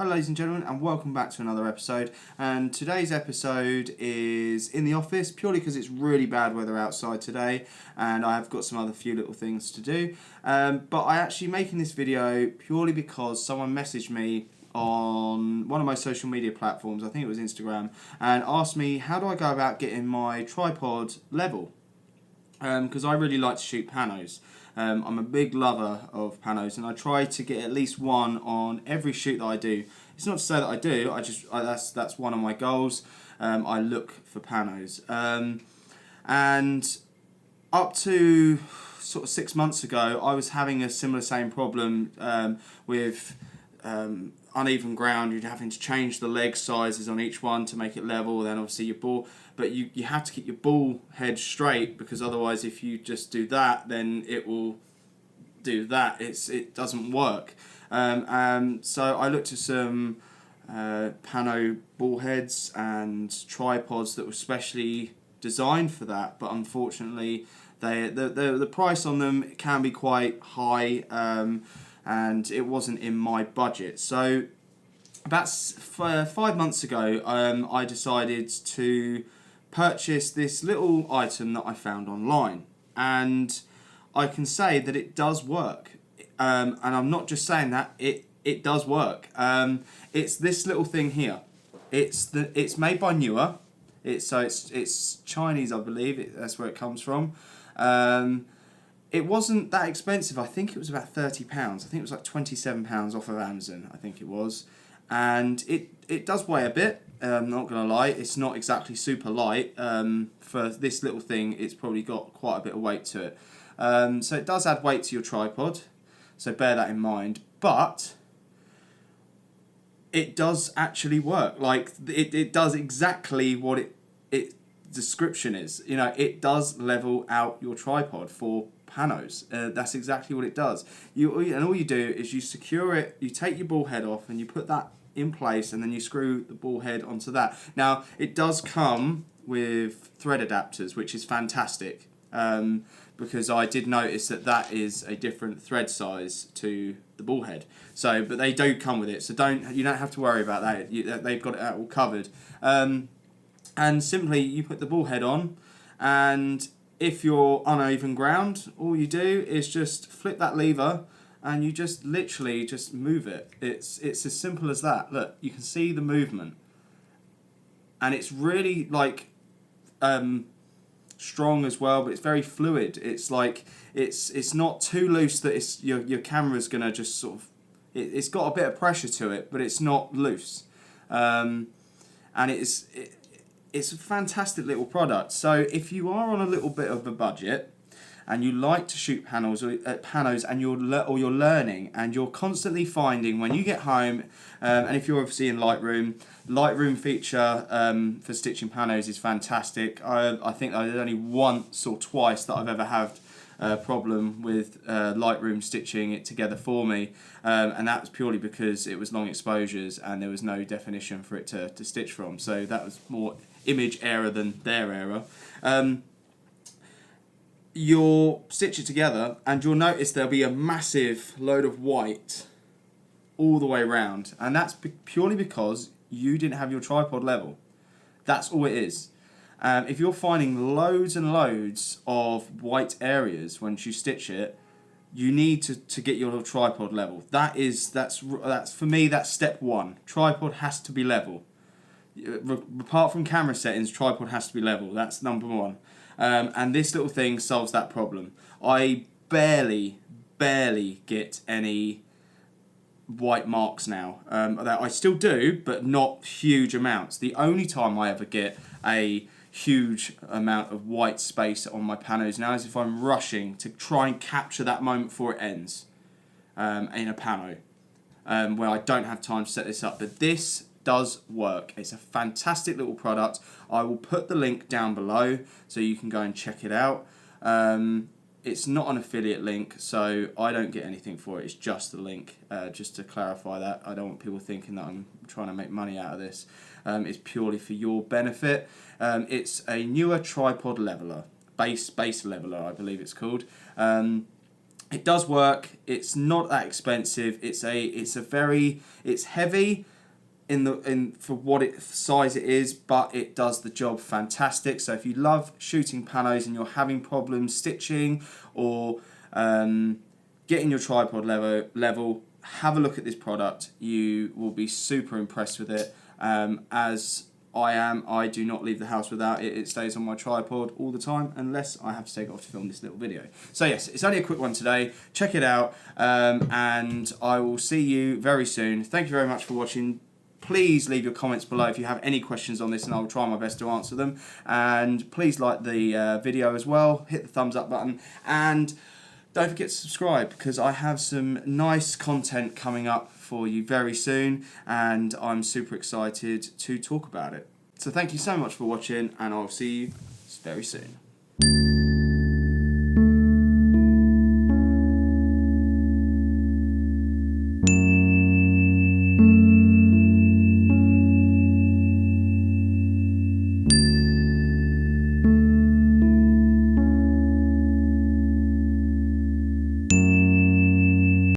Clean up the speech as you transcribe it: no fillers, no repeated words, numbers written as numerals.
Hello ladies and gentlemen, and welcome back to another episode. And today's episode is in the office, purely because it's really bad weather outside today and I have got some other few little things to do. But I actually making this video purely because someone messaged me on one of my social media platforms, I think it was Instagram, and asked me how do I go about getting my tripod level. Because I really like to shoot panos. I'm a big lover of panos, and I try to get at least one on every shoot that I do. It's not to say that I do. That's one of my goals. I look for panos, and up to sort of 6 months ago, I was having a same problem with uneven ground. You're having to change the leg sizes on each one to make it level. Then obviously your ball, but you have to keep your ball head straight, because otherwise if you just do that, then it will do that. It doesn't work. So I looked at some pano ball heads and tripods that were specially designed for that, but unfortunately the price on them can be quite high, and it wasn't in my budget. So about 5 months ago, I decided to purchase this little item that I found online, and I can say that it does work. And I'm not just saying that, it does work. It's this little thing here. It's made by Neewer. It's Chinese, I believe. That's where it comes from. It wasn't that expensive. I think it was about £30. I think it was like £27 off of Amazon, I think it was. And it does weigh a bit. I'm not going to lie. It's not exactly super light. For this little thing, it's probably got quite a bit of weight to it. So it does add weight to your tripod. So bear that in mind. But it does actually work. Like, it does exactly what its description is. You know, it does level out your tripod for panos. That's exactly what it does. And all you do is you secure it, you take your ball head off and you put that in place, and then you screw the ball head onto that. Now, it does come with thread adapters, which is fantastic, because I did notice that is a different thread size to the ball head. So, but they do come with it, so you don't have to worry about that. They've got it all covered. And simply you put the ball head on, and if you're uneven ground, all you do is just flip that lever and you just literally just move it. It's as simple as that. Look, you can see the movement, and it's really like strong as well, but it's very fluid. It's like it's not too loose that your camera's gonna just sort of. It's got a bit of pressure to it, but it's not loose, and it's a fantastic little product. So if you are on a little bit of a budget and you like to shoot panos and you're learning and you're constantly finding when you get home, and if you're obviously in Lightroom feature for stitching panos is fantastic. I think there's only once or twice that I've ever had a problem with Lightroom stitching it together for me, and that was purely because it was long exposures and there was no definition for it to stitch from. So that was more image error than their error. You'll stitch it together and you'll notice there'll be a massive load of white all the way around, and that's purely because you didn't have your tripod level. That's all it is. If you're finding loads and loads of white areas when you stitch it, you need to get your tripod level. That's for me, that's step one. Tripod has to be level. Apart from camera settings, tripod has to be level. That's number one. And this little thing solves that problem. I barely get any white marks now. I still do, but not huge amounts. The only time I ever get a huge amount of white space on my panos now is if I'm rushing to try and capture that moment before it ends in a pano, where I don't have time to set this up. But this does work. It's a fantastic little product. I will put the link down below so you can go and check it out. It's not an affiliate link, so I don't get anything for it. It's just the link, just to clarify that. I don't want people thinking that I'm trying to make money out of this. It's purely for your benefit. It's a Neewer Tripod Leveler, base leveler, I believe it's called. It does work. It's not that expensive. It's heavy for what size it is, but it does the job fantastic. So if you love shooting panos and you're having problems stitching or getting your tripod level, have a look at this product. You will be super impressed with it. As I do not leave the house without it. It stays on my tripod all the time unless I have to take it off to film this little video. So yes, it's only a quick one today. Check it out, and I will see you very soon. Thank you very much for watching. Please leave your comments below if you have any questions on this, and I will try my best to answer them. And please like the video as well. Hit the thumbs up button, and don't forget to subscribe, because I have some nice content coming up for you very soon, and I'm super excited to talk about it. So thank you so much for watching, and I'll see you very soon.